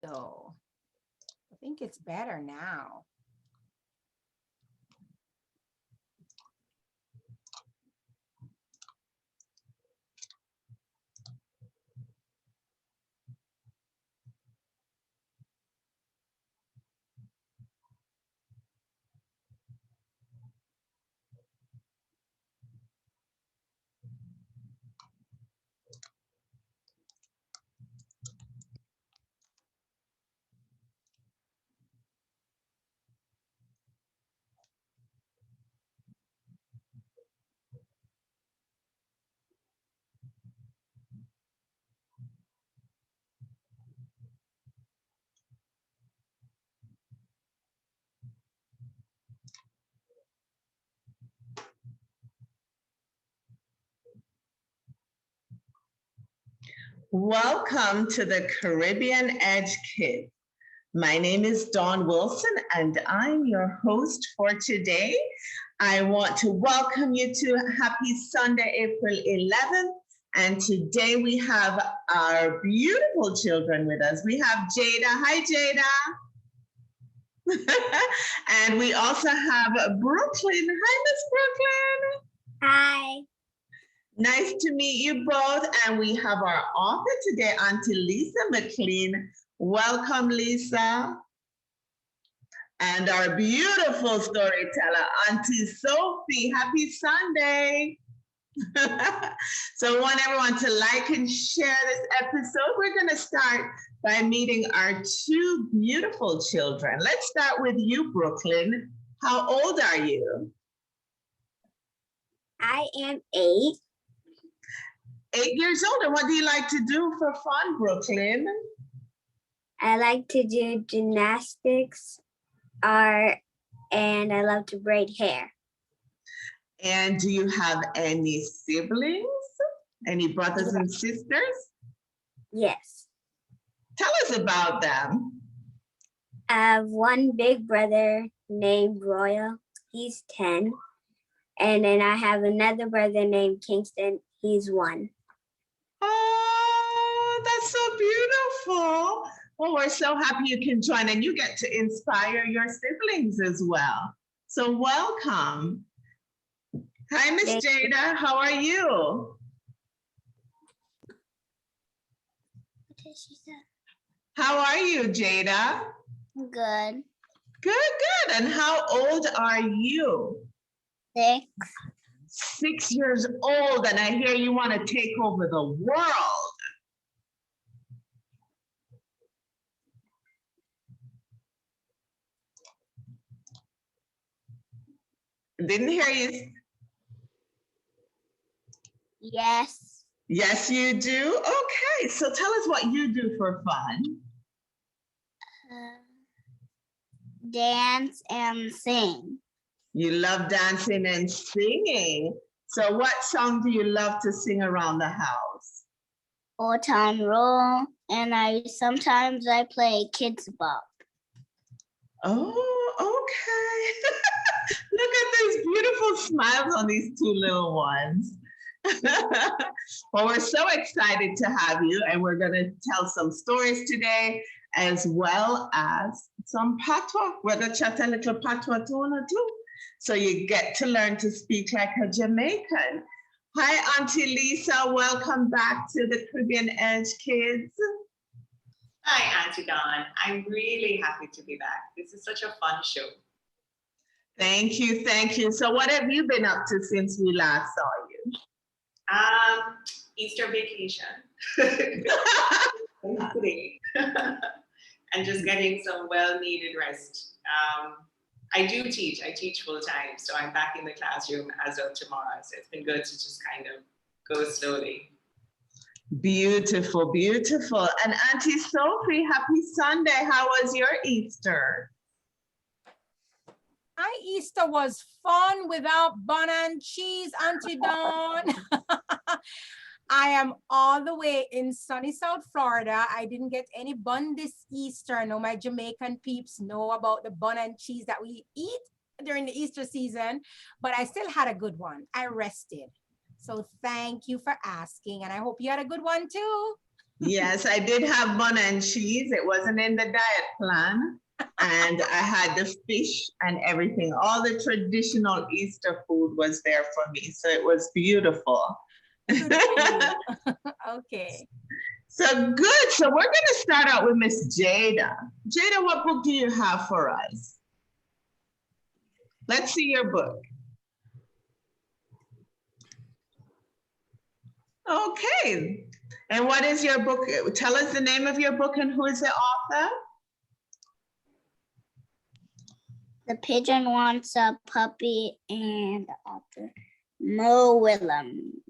So I think it's better now. Welcome to the Caribbean Edge Kids. My name is Dawn Wilson, and I'm your host for today. I want to welcome you to Happy Sunday, April 11th. And today we have our beautiful children with us. We have Jada. Hi, Jada. And we also have Brooklyn. Hi, Miss Brooklyn. Hi. Nice to meet you both. And we have our author today, Auntie Lisa McLean. Welcome, Lisa. And our beautiful storyteller, Auntie Sophie. Happy Sunday. So I want everyone to like and share this episode. We're going to start by meeting our two beautiful children. Let's start with you, Brooklyn. How old are you? I am 8. 8 years old. And what do you like to do for fun, Brooklyn? I like to do gymnastics, art, and I love to braid hair. And do you have any siblings? Any brothers and sisters? Yes. Tell us about them. I have one big brother named Royal. He's 10. And then I have another brother named Kingston. He's 1. Oh, that's so beautiful. Well, we're so happy you can join and you get to inspire your siblings as well. So welcome. Hi, Miss Thank you. Jada. How are you? How are you, Jada? Good. Good, good. And how old are you? 6. 6 years old, and I hear you want to take over the world. Didn't hear you. Yes. Yes, you do. Okay, so tell us what you do for fun. Dance and sing. You love dancing and singing. So what song do you love to sing around the house? Old Town Roll, and sometimes I play Kids Bop. Oh, okay. Look at these beautiful smiles on these two little ones. Well, we're so excited to have you, and we're going to tell some stories today, as well as some patois. We're going to chat a little patois too. So you get to learn to speak like a Jamaican. Hi, Auntie Lisa. Welcome back to the Caribbean Edge Kids. Hi, Auntie Dawn. I'm really happy to be back. This is such a fun show. Thank you, thank you. So what have you been up to since we last saw you? Easter vacation. And just getting some well-needed rest. I teach full time, so I'm back in the classroom as of tomorrow. So it's been good to just kind of go slowly. Beautiful, beautiful. And Auntie Sophie, happy Sunday. How was your Easter? My Easter was fun without bun and cheese, Auntie Dawn. I am all the way in sunny South Florida. I didn't get any bun this Easter. I know my Jamaican peeps know about the bun and cheese that we eat during the Easter season, but I still had a good one. I rested. So thank you for asking, and I hope you had a good one too. Yes, I did have bun and cheese. It wasn't in the diet plan. And I had the fish and everything. All the traditional Easter food was there for me. So it was beautiful. Good for you. Okay. So good. So we're going to start out with Miss Jada. Jada, what book do you have for us? Let's see your book. Okay. And what is your book? Tell us the name of your book and who is the author? The Pigeon Wants a Puppy and the author, Mo Willem.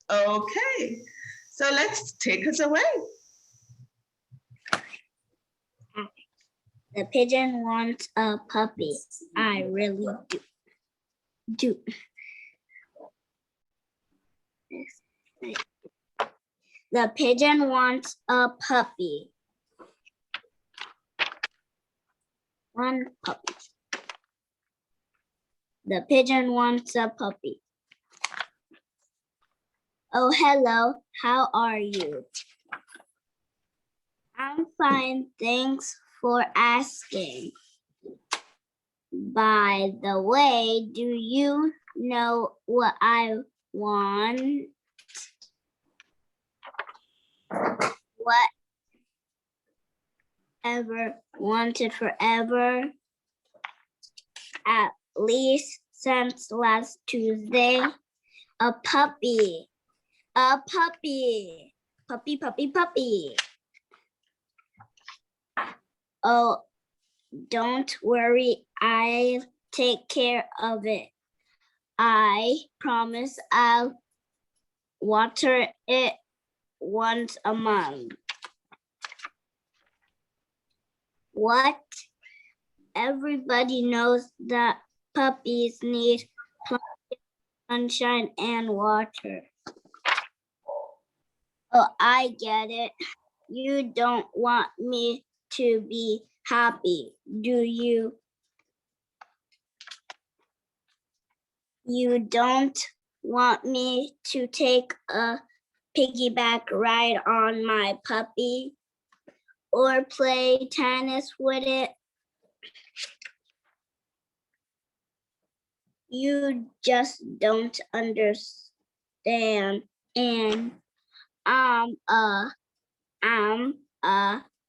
Okay. So let's take us away. The pigeon wants a puppy. I really do. The pigeon wants a puppy. One puppy. The pigeon wants a puppy. Oh, hello. How are you? I'm fine. Thanks for asking. By the way, do you know what I want? Whatever wanted forever, at least since last Tuesday, a puppy, puppy. Oh, don't worry, I'll take care of it. I promise I'll water it once a month. What? Everybody knows that puppies need sunshine and water. Oh, I get it. You don't want me to be happy, do you? You don't want me to take a piggyback ride on my puppy or play tennis with it? You just don't understand. And I'm a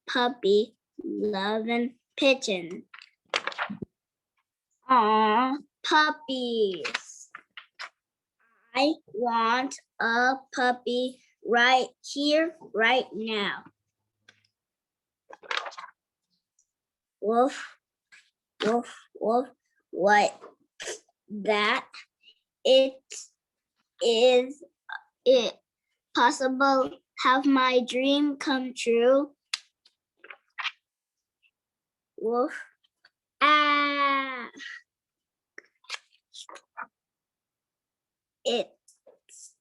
puppy loving pigeon. Aw, puppies. I want a puppy right here, right now. Woof, woof, woof. What? That? Is it possible? Have my dream come true? Woof. Ah. It's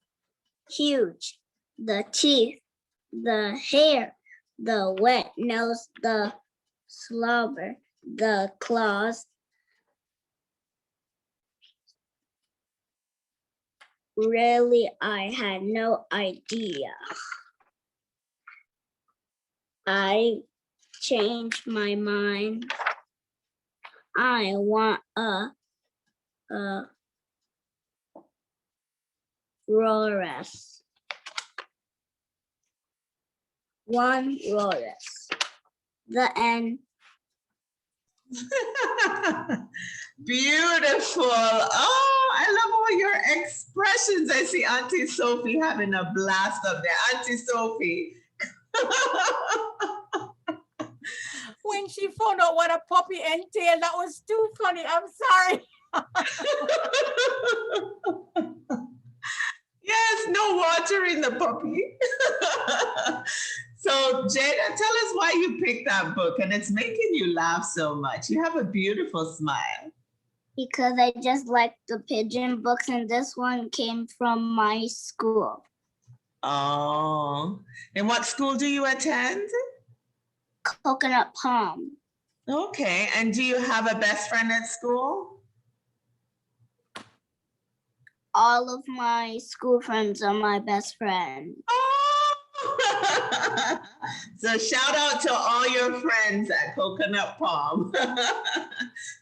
huge. The teeth, the hair, the wet nose, the slobber, the claws. Really, I had no idea. I changed my mind. I want a Rorus. One Rorus. The end. Beautiful. Oh, I love all your expressions. I see Auntie Sophie having a blast up there. Auntie Sophie. When she found out what a puppy entailed, that was too funny. I'm sorry. Yes, no water in the puppy. So Jada, tell us why you picked that book and it's making you laugh so much. You have a beautiful smile. Because I just like the pigeon books, and this one came from my school. Oh, and what school do you attend? Coconut Palm. Okay, and do you have a best friend at school? All of my school friends are my best friend. Oh, So shout out to all your friends at Coconut Palm.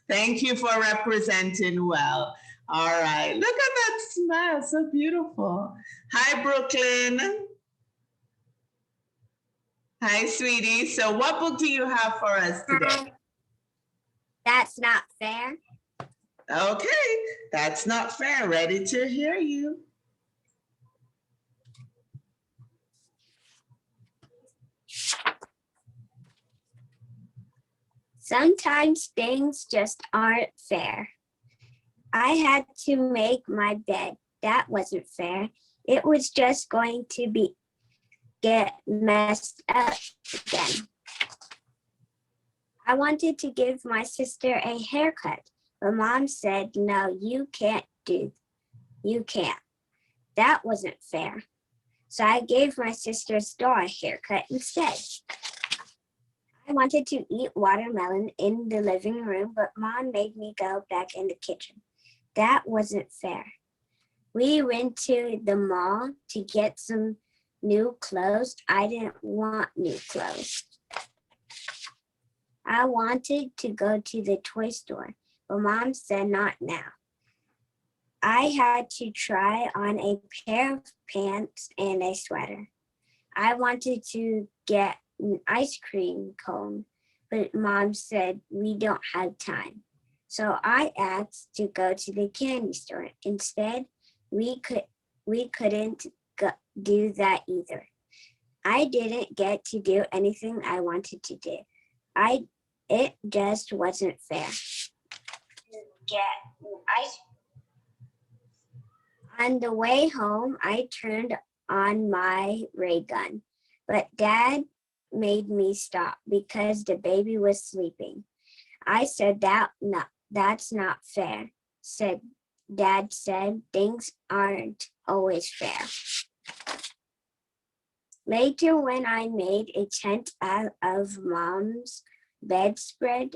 Thank you for representing well. All right, look at that smile, so beautiful. Hi, Brooklyn. Hi, sweetie. So what book do you have for us today? That's Not Fair. Okay, That's Not Fair. Ready to hear you. Sometimes things just aren't fair. I had to make my bed. That wasn't fair. It was just going to get messed up again. I wanted to give my sister a haircut, but Mom said, no, you can't. That wasn't fair. So I gave my sister's doll a haircut instead. I wanted to eat watermelon in the living room, but Mom made me go back in the kitchen. That wasn't fair. We went to the mall to get some new clothes. I didn't want new clothes. I wanted to go to the toy store, but Mom said not now. I had to try on a pair of pants and a sweater. I wanted to get an ice cream cone, but Mom said we don't have time. So I asked to go to the candy store. Instead, we couldn't do that either. I didn't get to do anything I wanted to do. It just wasn't fair. On the way home, I turned on my ray gun, but Dad made me stop because the baby was sleeping. I said that's not fair. Dad said things aren't always fair. Later, when I made a tent out of Mom's bedspread,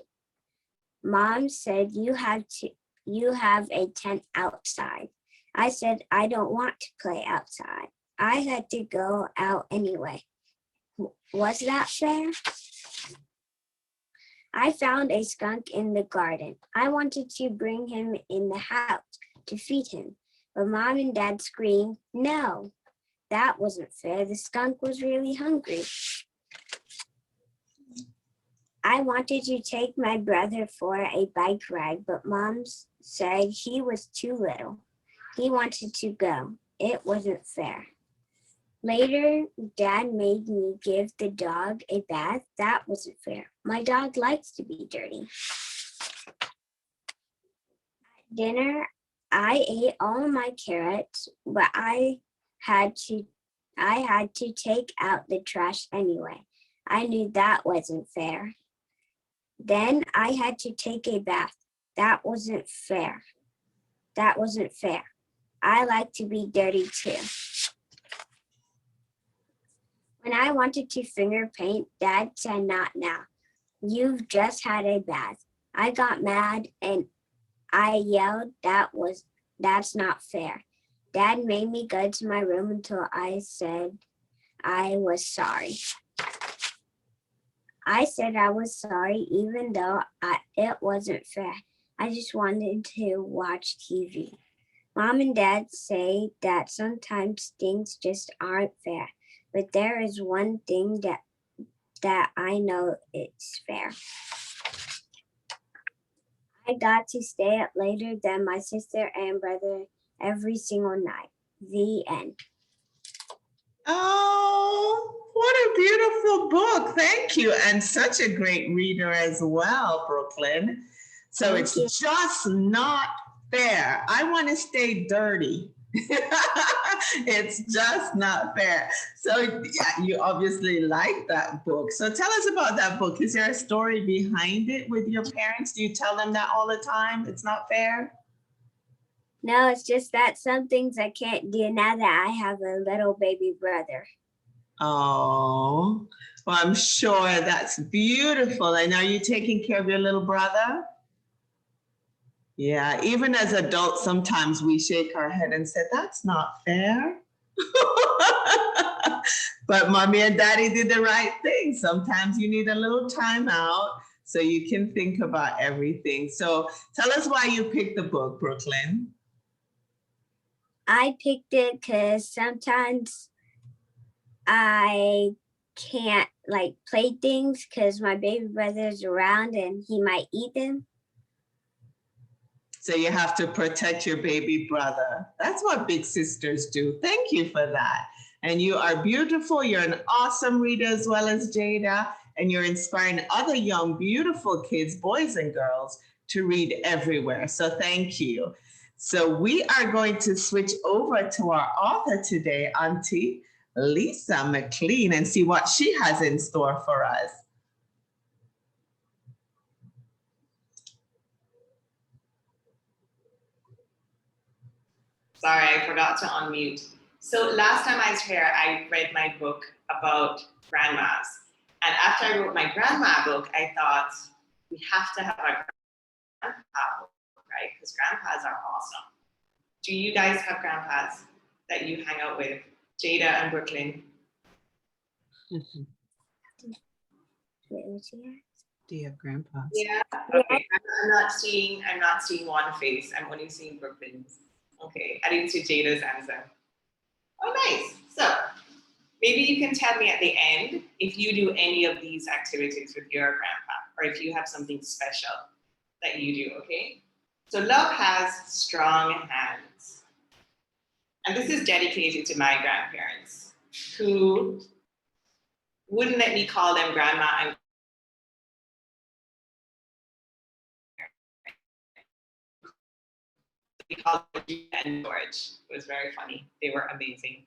Mom said you have a tent outside. I said I don't want to play outside. I had to go out anyway. Was that fair? I found a skunk in the garden. I wanted to bring him in the house to feed him, but Mom and Dad screamed, no, that wasn't fair. The skunk was really hungry. I wanted to take my brother for a bike ride, but Mom said he was too little. He wanted to go. It wasn't fair. Later, Dad made me give the dog a bath. That wasn't fair. My dog likes to be dirty. At dinner, I ate all my carrots, but I had to take out the trash anyway. I knew that wasn't fair. Then I had to take a bath. That wasn't fair. I like to be dirty too. When I wanted to finger paint, Dad said not now. You've just had a bath. I got mad and I yelled, that's not fair. Dad made me go to my room until I said I was sorry. I said I was sorry even though it wasn't fair. I just wanted to watch TV. Mom and Dad say that sometimes things just aren't fair, but there is one thing that I know it's fair. I got to stay up later than my sister and brother every single night. The end. Oh, what a beautiful book. Thank you. And such a great reader as well, Brooklyn. So Thank it's you. just not fair. I want to stay dirty. It's just not fair. So yeah, you obviously like that book. So tell us about that book. Is there a story behind it with your parents? Do you tell them that all the time? It's not fair? No, it's just that some things I can't do now that I have a little baby brother. Oh, well, I'm sure that's beautiful. And are you taking care of your little brother? Yeah, even as adults, sometimes we shake our head and say, that's not fair. But mommy and daddy did the right thing. Sometimes you need a little time out so you can think about everything. So tell us why you picked the book, Brooklyn. I picked it because sometimes I can't like play things because my baby brother's around and he might eat them. So you have to protect your baby brother. That's what big sisters do. Thank you for that. And you are beautiful. You're an awesome reader as well as Jada. And you're inspiring other young, beautiful kids, boys and girls, to read everywhere. So thank you. So we are going to switch over to our author today, Auntie Lisa McLean, and see what she has in store for us. Sorry, I forgot to unmute. So last time I was here, I read my book about grandmas. And after I wrote my grandma book, I thought we have to have a grandpa book, right? Because grandpas are awesome. Do you guys have grandpas that you hang out with? Jada and Brooklyn? Do you have grandpas? Yeah. Okay. I'm not seeing one face. I'm only seeing Brooklyn's. Okay. I didn't see Jada's answer. Oh, nice. So maybe you can tell me at the end if you do any of these activities with your grandpa, or if you have something special that you do, okay? So love has strong hands. And this is dedicated to my grandparents who wouldn't let me call them grandma and we called them Gina and George. It was very funny. They were amazing.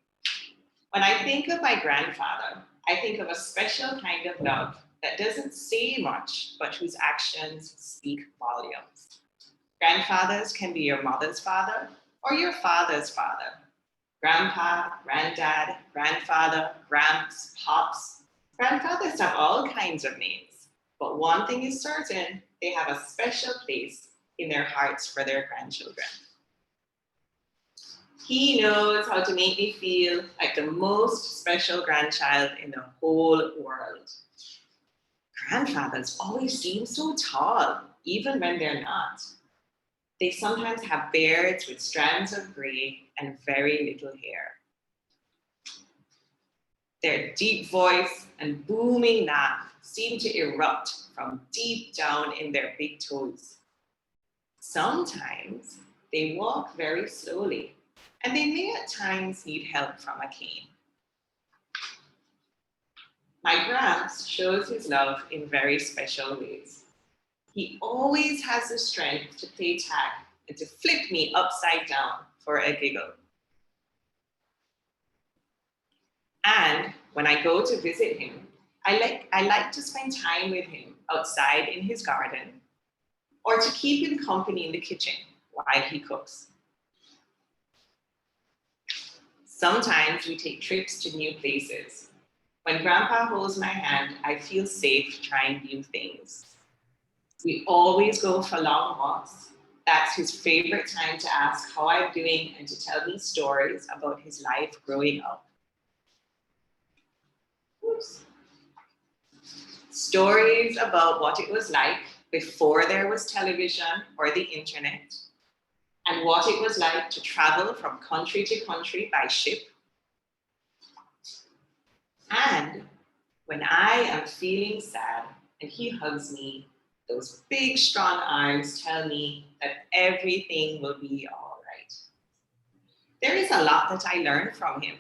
When I think of my grandfather, I think of a special kind of love that doesn't say much, but whose actions speak volumes. Grandfathers can be your mother's father or your father's father. Grandpa, granddad, grandfather, gramps, pops. Grandfathers have all kinds of names, but one thing is certain, they have a special place in their hearts for their grandchildren. He knows how to make me feel like the most special grandchild in the whole world. Grandfathers always seem so tall, even when they're not. They sometimes have beards with strands of gray and very little hair. Their deep voice and booming laugh seem to erupt from deep down in their big toes. Sometimes they walk very slowly, and they may at times need help from a cane. My Gramps shows his love in very special ways. He always has the strength to play tag and to flip me upside down for a giggle. And when I go to visit him, I like to spend time with him outside in his garden, or to keep him company in the kitchen while he cooks. Sometimes we take trips to new places. When Grandpa holds my hand, I feel safe trying new things. We always go for long walks. That's his favorite time to ask how I'm doing and to tell me stories about his life growing up. Oops. Stories about what it was like before there was television or the internet, and what it was like to travel from country to country by ship. And when I am feeling sad and he hugs me, those big, strong arms tell me that everything will be all right. There is a lot that I learned from him.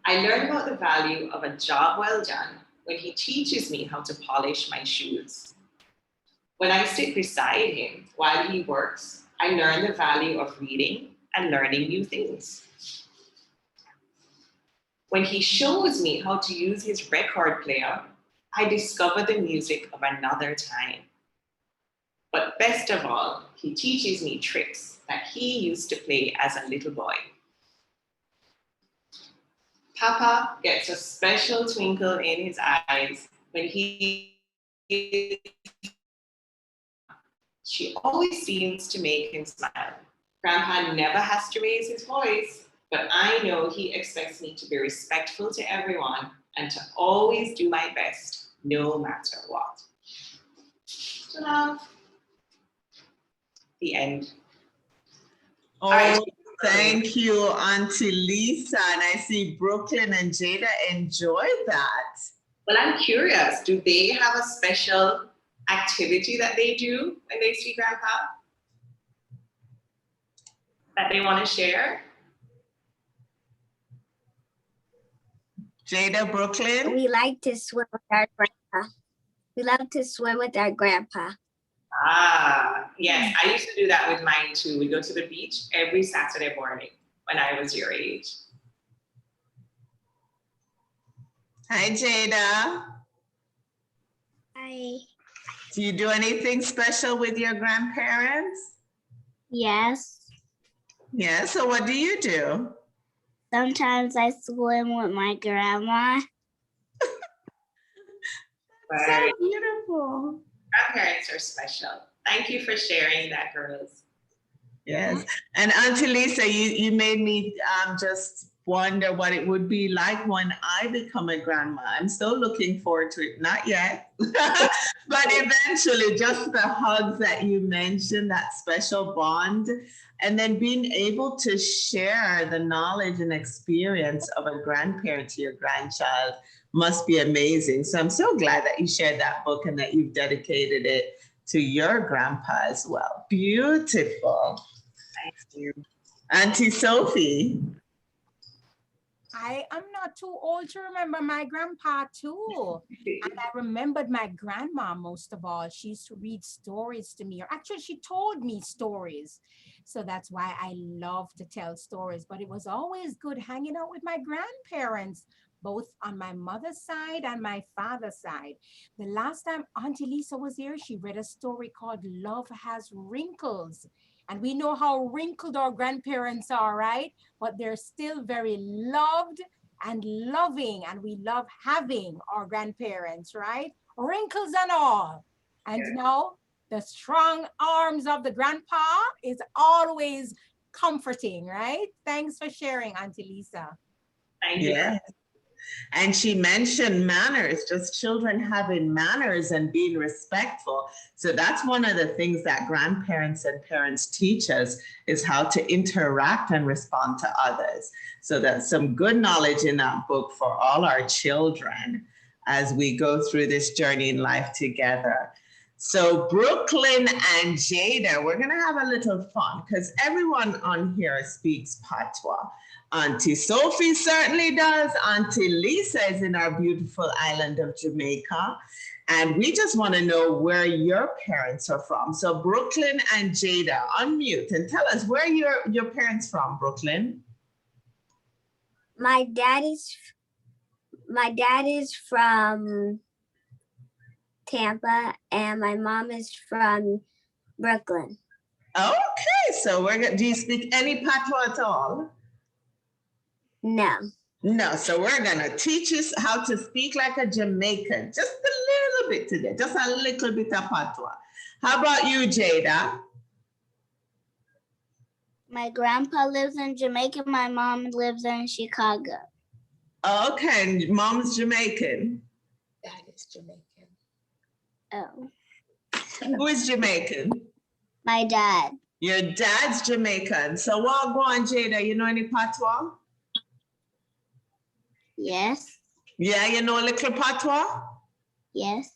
I learned about the value of a job well done when he teaches me how to polish my shoes. When I sit beside him while he works, I learn the value of reading and learning new things. When he shows me how to use his record player, I discover the music of another time. But best of all, he teaches me tricks that he used to play as a little boy. Papa gets a special twinkle in his eyes when she always seems to make him smile. Grandpa never has to raise his voice. but I know he expects me to be respectful to everyone and to always do my best, no matter what. So now, the end. Oh, right. thank you, Auntie Lisa. And I see Brooklyn and Jada enjoy that. Well, I'm curious, do they have a special activity that they do when they see Grandpa that they want to share? Jada, Brooklyn? We like to swim with our grandpa. We love to swim with our grandpa. Ah, yes, I used to do that with mine too. We go to the beach every Saturday morning when I was your age. Hi, Jada. Hi. Do you do anything special with your grandparents? Yes. Yeah, so what do you do? Sometimes I swim with my grandma. So beautiful. Grandparents are special. Thank you for sharing that, girls. Yes. And Auntie Lisa, you made me just wonder what it would be like when I become a grandma. I'm still looking forward to it. Not yet, but eventually, just the hugs that you mentioned, that special bond, and then being able to share the knowledge and experience of a grandparent to your grandchild must be amazing. So I'm so glad that you shared that book and that you've dedicated it to your grandpa as well. Beautiful. Thank you. Auntie Sophie. I am not too old to remember my grandpa too. And I remembered my grandma most of all. She used to read stories to me, or actually she told me stories. So that's why I love to tell stories. But it was always good hanging out with my grandparents, both on my mother's side and my father's side. The last time Auntie Lisa was here, she read a story called Love Has Wrinkles. And we know how wrinkled our grandparents are, right? But they're still very loved and loving, and we love having our grandparents, right? Wrinkles and all. And you know, the strong arms of the grandpa is always comforting, right? Thanks for sharing, Auntie Lisa. Thank you. Yeah. And she mentioned manners, just children having manners and being respectful. So that's one of the things that grandparents and parents teach us, is how to interact and respond to others. So that's some good knowledge in that book for all our children as we go through this journey in life together. So Brooklyn and Jada, we're gonna have a little fun because everyone on here speaks Patois. Auntie Sophie certainly does. Auntie Lisa is in our beautiful island of Jamaica. And we just want to know where your parents are from. So Brooklyn and Jada, unmute and tell us where your parents from, Brooklyn. My dad is from Tampa and my mom is from Brooklyn. Okay, so do you speak any Patois at all? No. No, so we're gonna teach you how to speak like a Jamaican, just a little bit today, just a little bit of Patois. How about you, Jada? My grandpa lives in Jamaica. My mom lives in Chicago. Okay, mom's Jamaican. That is Jamaican. Oh. Who is Jamaican? My dad. Your dad's Jamaican. So what go on, Jada? You know any Patois? Yes. Yeah, you know a little Patois? Yes.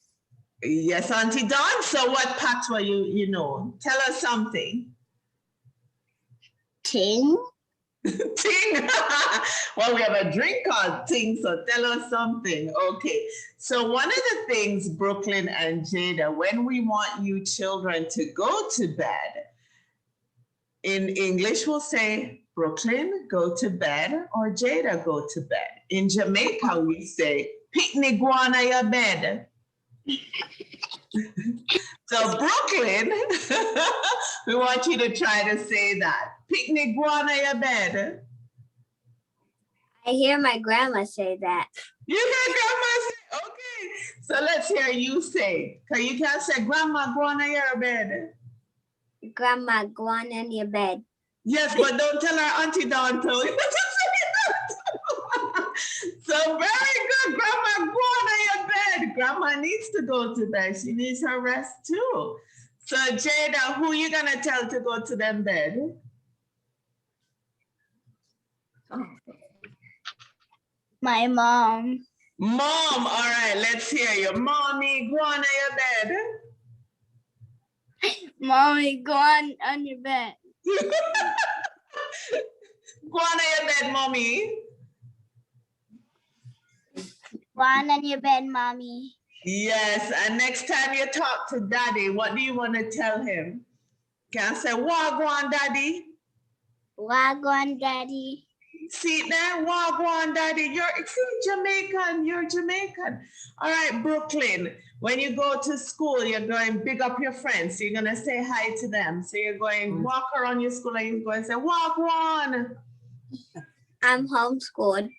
Yes, Auntie Dawn. So what Patois you know? Tell us something. Ting. Ting. Well, we have a drink called Ting, so tell us something. Okay. So one of the things, Brooklyn and Jada, when we want you children to go to bed, in English we'll say, Brooklyn, go to bed, or Jada, go to bed. In Jamaica, we say, picnic guana your bed. So Brooklyn, we want you to try to say that. Picnic guana your bed. I hear my grandma say that. You hear grandma say, okay. So let's hear you say, because you can't say, grandma, go on your bed. Grandma, go on in your bed. Yes, but don't tell our Auntie Dawn to. bed. Grandma needs to go to bed. She needs her rest too. So Jada, who you gonna tell to go to them bed? My mom. Mom, all right, let's hear you. Mommy, go on your bed. Mommy, go on your bed. Go on your bed, mommy. Go on your bed, mommy. Yes, and next time you talk to daddy, what do you want to tell him? Can I say, Wagwan, daddy? Wagwan, daddy. See there, Wagwan, daddy. It's Jamaican, you're Jamaican. All right, Brooklyn, when you go to school, you're going big up your friends. So you're going to say hi to them. So you're going walk around your school and you're going to say, Wagwan. I'm homeschooled.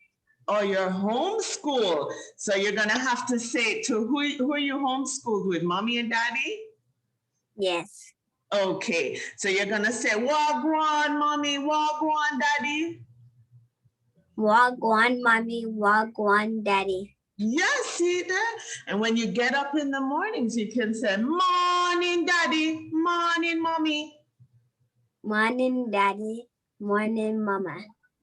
Oh, you're homeschooled. So you're going to have to say to who are you homeschooled with, mommy and daddy? Yes. Okay, so you're going to say, Wagwan, mommy, Wagwan, daddy. Wagwan, mommy. Wagwan, daddy. Yes, see that? And when you get up in the mornings, you can say, morning, daddy, morning, mommy. Morning, daddy. Morning, mama.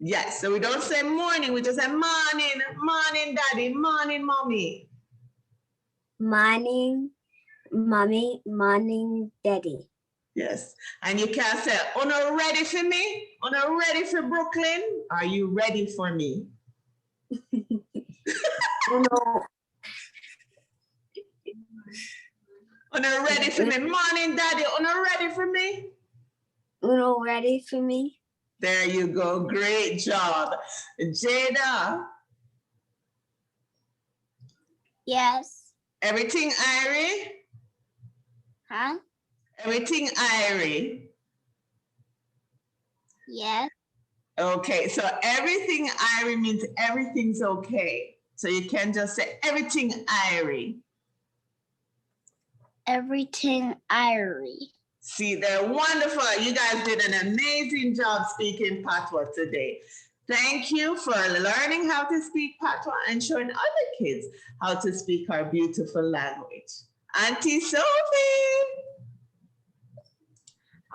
Yes, so we don't say morning, we just say morning, morning, daddy, morning, mommy. Morning, mommy. Morning, daddy. Yes, and you can say, Una ready for me? Una ready for Brooklyn? Are you ready for me? Uno, Una ready for me? Morning, daddy, una ready for me? Uno ready for me? There you go, great job. Jada, Yes. everything Irie? Huh? Everything Irie? Yes. Okay, so everything Irie means everything's okay. So you can just say everything Irie. Everything Irie. See, they're wonderful. You guys did an amazing job speaking Patois today. Thank you for learning how to speak Patois and showing other kids how to speak our beautiful language. Auntie Sophie.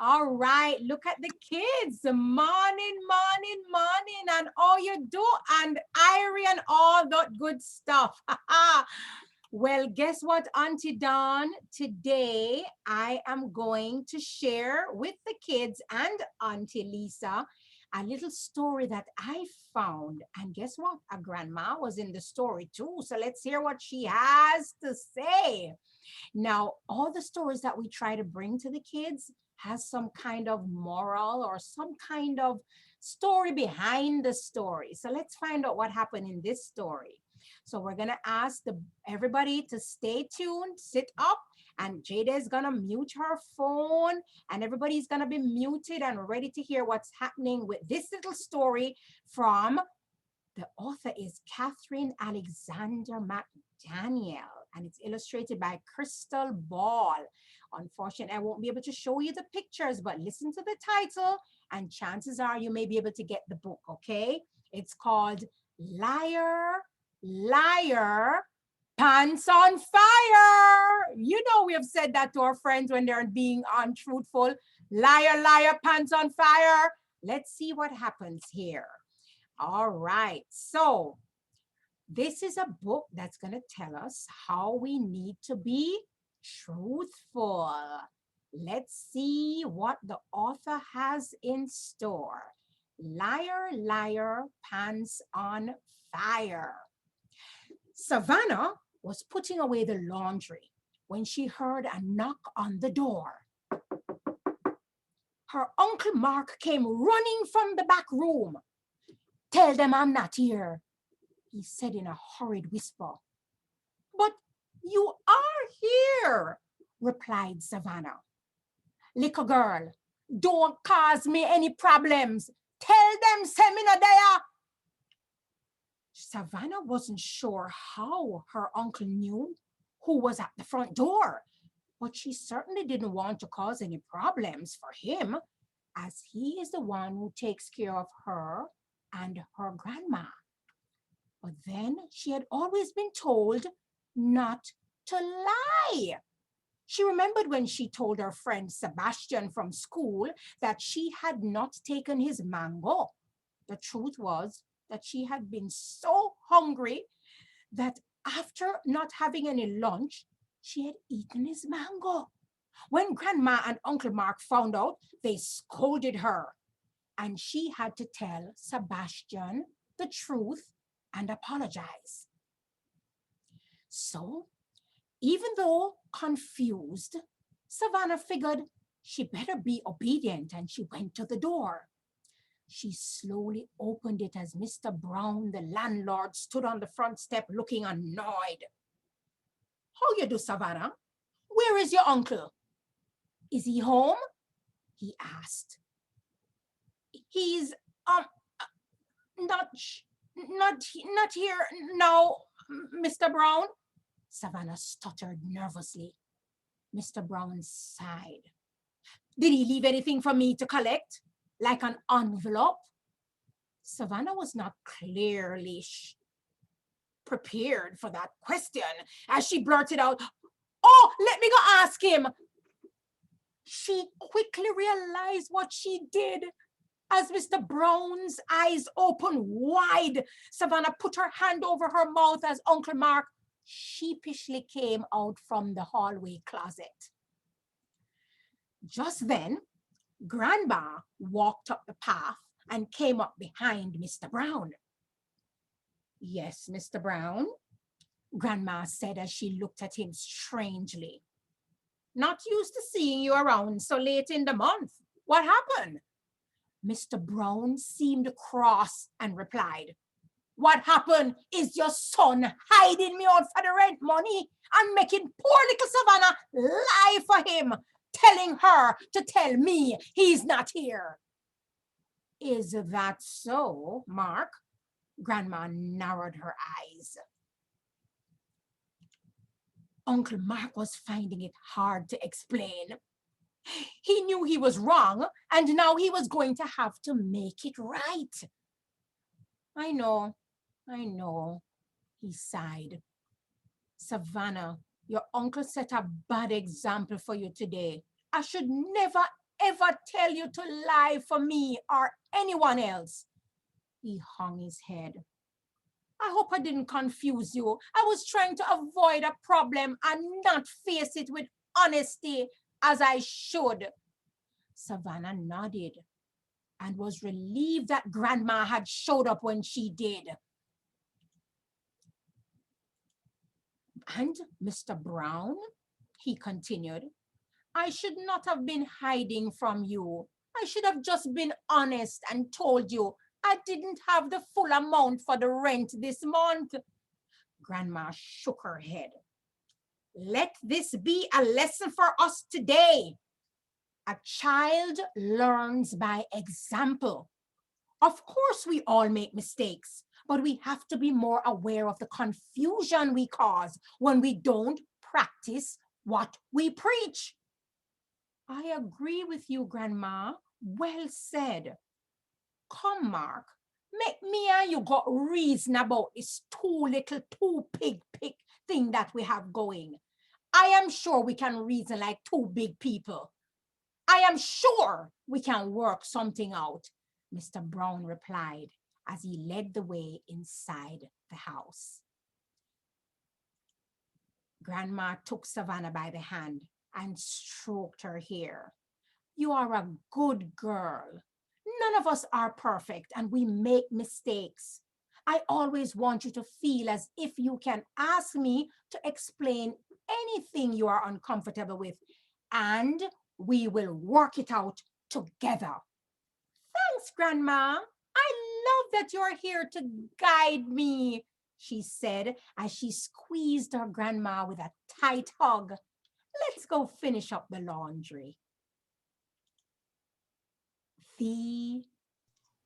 All right, look at the kids. Morning, morning, morning, and all you do, and Irie and all that good stuff. Well, guess what, Auntie Dawn? Today, I am going to share with the kids and Auntie Lisa a little story that I found. And guess what? A grandma was in the story too. So let's hear what she has to say. Now, all the stories that we try to bring to the kids has some kind of moral or some kind of story behind the story. So let's find out what happened in this story. So we're gonna ask everybody to stay tuned, sit up, and Jada is gonna mute her phone, and everybody's gonna be muted and ready to hear what's happening with this little story from, the author is Catherine Alexander McDaniel, and it's illustrated by Crystal Ball. Unfortunately, I won't be able to show you the pictures, but listen to the title, and chances are you may be able to get the book, okay? It's called Liar, Liar, Pants on Fire. You know we have said that to our friends when they're being untruthful. Liar, liar, pants on fire. Let's see what happens here. All right, so this is a book that's going to tell us how we need to be truthful. Let's see what the author has in store. Liar, liar, pants on fire. Savannah was putting away the laundry when she heard a knock on the door. Her Uncle Mark came running from the back room. "Tell them I'm not here," he said in a hurried whisper. "But you are here," replied Savannah. "Little girl, don't cause me any problems. Tell them send me no there." Savannah wasn't sure how her uncle knew who was at the front door, but she certainly didn't want to cause any problems for him, as he is the one who takes care of her and her grandma. But then she had always been told not to lie. She remembered when she told her friend Sebastian from school that she had not taken his mango. The truth was that she had been so hungry that after not having any lunch, she had eaten his mango. When Grandma and Uncle Mark found out, they scolded her, and she had to tell Sebastian the truth and apologize. So, even though confused, Savannah figured she better be obedient, and she went to the door. She slowly opened it as Mr. Brown, the landlord, stood on the front step looking annoyed. "How you do, Savannah? Where is your uncle? Is he home?" he asked. "He's not here now, Mr. Brown," Savannah stuttered nervously. Mr. Brown sighed. "Did he leave anything for me to collect, like an envelope?" Savannah was not clearly prepared for that question as she blurted out, "Oh, let me go ask him." She quickly realized what she did. As Mr. Brown's eyes opened wide, Savannah put her hand over her mouth as Uncle Mark sheepishly came out from the hallway closet. Just then, Grandma walked up the path and came up behind Mr. Brown. "Yes, Mr. Brown," Grandma said as she looked at him strangely. "Not used to seeing you around so late in the month. What happened?" Mr. Brown seemed cross and replied, "What happened is your son hiding me out for the rent money and making poor little Savannah lie for him, telling her to tell me he's not here." "Is that so, Mark?" Grandma narrowed her eyes. Uncle Mark was finding it hard to explain. He knew he was wrong, and now he was going to have to make it right. I know, he sighed. "Savannah, your uncle set a bad example for you today. I should never, ever tell you to lie for me or anyone else." He hung his head. "I hope I didn't confuse you. I was trying to avoid a problem and not face it with honesty as I should." Savannah nodded and was relieved that Grandma had showed up when she did. "And Mr. Brown," he continued, "I should not have been hiding from you. I should have just been honest and told you I didn't have the full amount for the rent this month." Grandma shook her head. "Let this be a lesson for us today. A child learns by example. Of course, we all make mistakes, but we have to be more aware of the confusion we cause when we don't practice what we preach." "I agree with you, Grandma. Well said. Come, Mark, make me and you got reason about this two pig thing that we have going. I am sure we can reason like two big people. I am sure we can work something out," Mr. Brown replied as he led the way inside the house. Grandma took Savannah by the hand and stroked her hair. "You are a good girl. None of us are perfect and we make mistakes. I always want you to feel as if you can ask me to explain anything you are uncomfortable with, and we will work it out together." "Thanks, Grandma. I love that you're here to guide me," she said as she squeezed her grandma with a tight hug. "Let's go finish up the laundry." The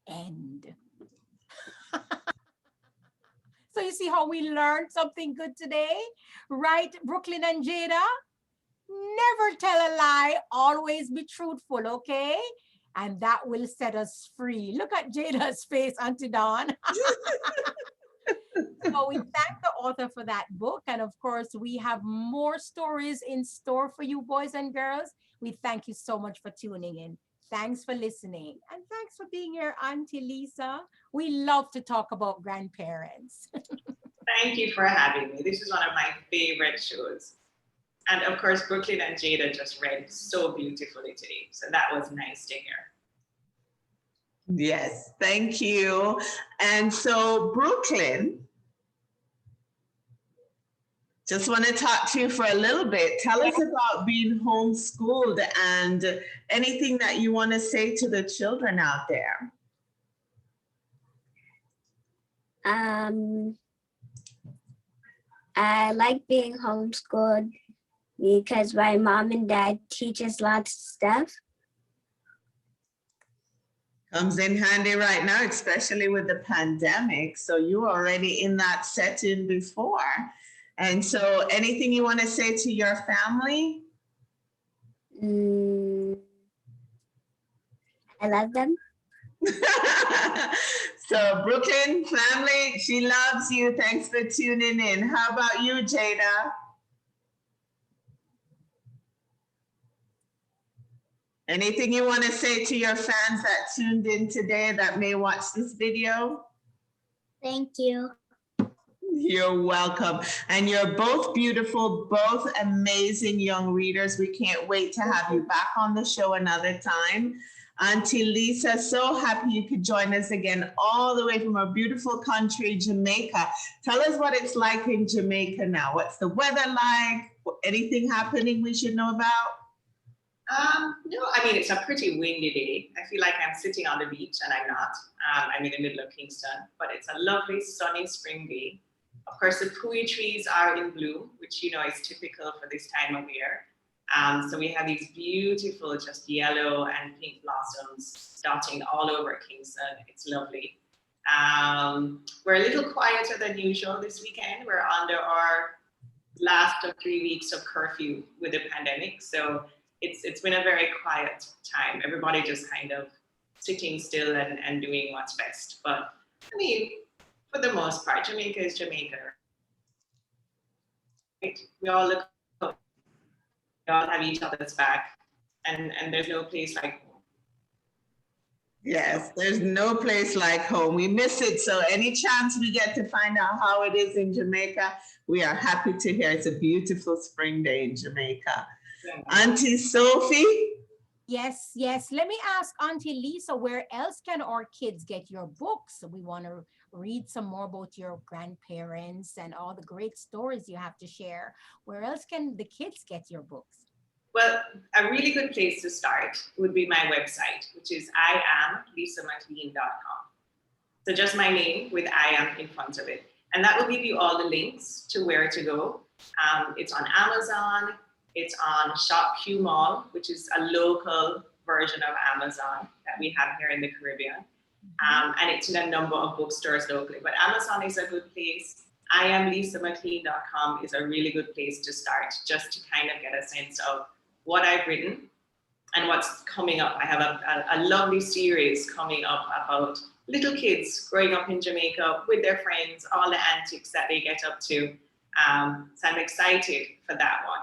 end. So you see how we learned something good today, right, Brooklyn and Jada? Never tell a lie, always be truthful, okay? And that will set us free. Look at Jada's face, Auntie Dawn. So we thank the author for that book. And of course, we have more stories in store for you, boys and girls. We thank you so much for tuning in. Thanks for listening. And thanks for being here, Auntie Lisa. We love to talk about grandparents. Thank you for having me. This is one of my favorite shows. And of course, Brooklyn and Jada just read so beautifully today. So that was nice to hear. Yes, thank you. And so, Brooklyn, just want to talk to you for a little bit. Tell us about being homeschooled and anything that you want to say to the children out there. I like being homeschooled because my mom and dad teach us lots of stuff. Comes in handy right now, especially with the pandemic. So you were already in that setting before. And so anything you want to say to your family? I love them. So Brooklyn family, she loves you. Thanks for tuning in. How about you, Jada? Anything you want to say to your fans that tuned in today that may watch this video? Thank you. You're welcome. And you're both beautiful, both amazing young readers. We can't wait to have you back on the show another time. Auntie Lisa, so happy you could join us again all the way from our beautiful country, Jamaica. Tell us what it's like in Jamaica now. What's the weather like? Anything happening we should know about? No, I mean, it's a pretty windy day. I feel like I'm sitting on the beach and I'm not. I'm in the middle of Kingston, but it's a lovely sunny spring day. Of course, the pui trees are in bloom, which you know is typical for this time of year. So we have these beautiful, just yellow and pink blossoms dotting all over Kingston. It's lovely. We're a little quieter than usual this weekend. We're under our last of 3 weeks of curfew with the pandemic. So it's been a very quiet time. Everybody just kind of sitting still and doing what's best. But I mean, for the most part, Jamaica is Jamaica. Right? We all look up. We all have each other's back. And there's no place like home. Yes, there's no place like home. We miss it. So any chance we get to find out how it is in Jamaica, we are happy to hear. It's a beautiful spring day in Jamaica. Yeah. Auntie Sophie? Yes, yes. Let me ask Auntie Lisa, where else can our kids get your books? We want to read some more about your grandparents and all the great stories you have to share. Where else can the kids get your books? Well, a really good place to start would be my website, which is IamLisaMcLean.com. So just my name with I am in front of it. And that will give you all the links to where to go. It's on Amazon. It's on Shop Q Mall, which is a local version of Amazon that we have here in the Caribbean. And it's in a number of bookstores locally. But Amazon is a good place. IamLisaMcLean.com is a really good place to start, just to kind of get a sense of what I've written and what's coming up. I have a lovely series coming up about little kids growing up in Jamaica with their friends, all the antics that they get up to. So I'm excited for that one.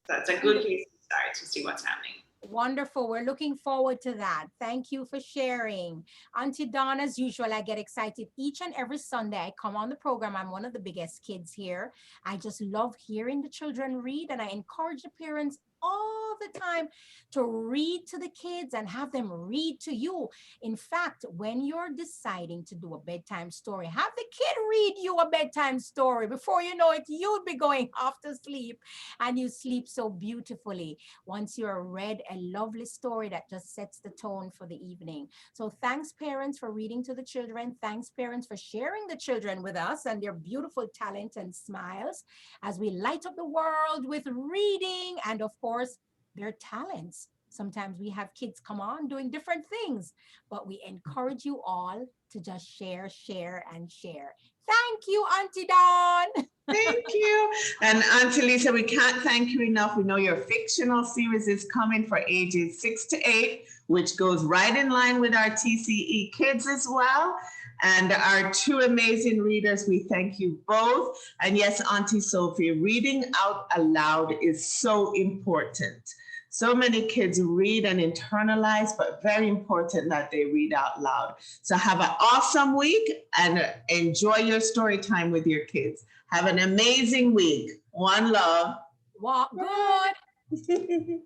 So it's a good place to start to see what's happening. Wonderful. We're looking forward to that. Thank you for sharing. Auntie Dawn, as usual, I get excited each and every Sunday. I come on the program. I'm one of the biggest kids here. I just love hearing the children read, and I encourage the parents all the time to read to the kids and have them read to you. In fact, when you're deciding to do a bedtime story, have the kid read you a bedtime story. Before you know it, you'll be going off to sleep, and you sleep so beautifully once you're read a lovely story that just sets the tone for the evening. So thanks, parents, for reading to the children. Thanks, parents, for sharing the children with us and their beautiful talent and smiles as we light up the world with reading and, of course, their talents. Sometimes we have kids come on doing different things, but we encourage you all to just share, share, and share. Thank you, Auntie Dawn. Thank you. And Auntie Lisa, we can't thank you enough. We know your fictional series is coming for ages 6 to 8, which goes right in line with our TCE kids as well. And our two amazing readers, we thank you both. And yes, Auntie Sophie, reading out aloud is so important. So many kids read and internalize, but very important that they read out loud. So have an awesome week and enjoy your story time with your kids. Have an amazing week. One love. What good?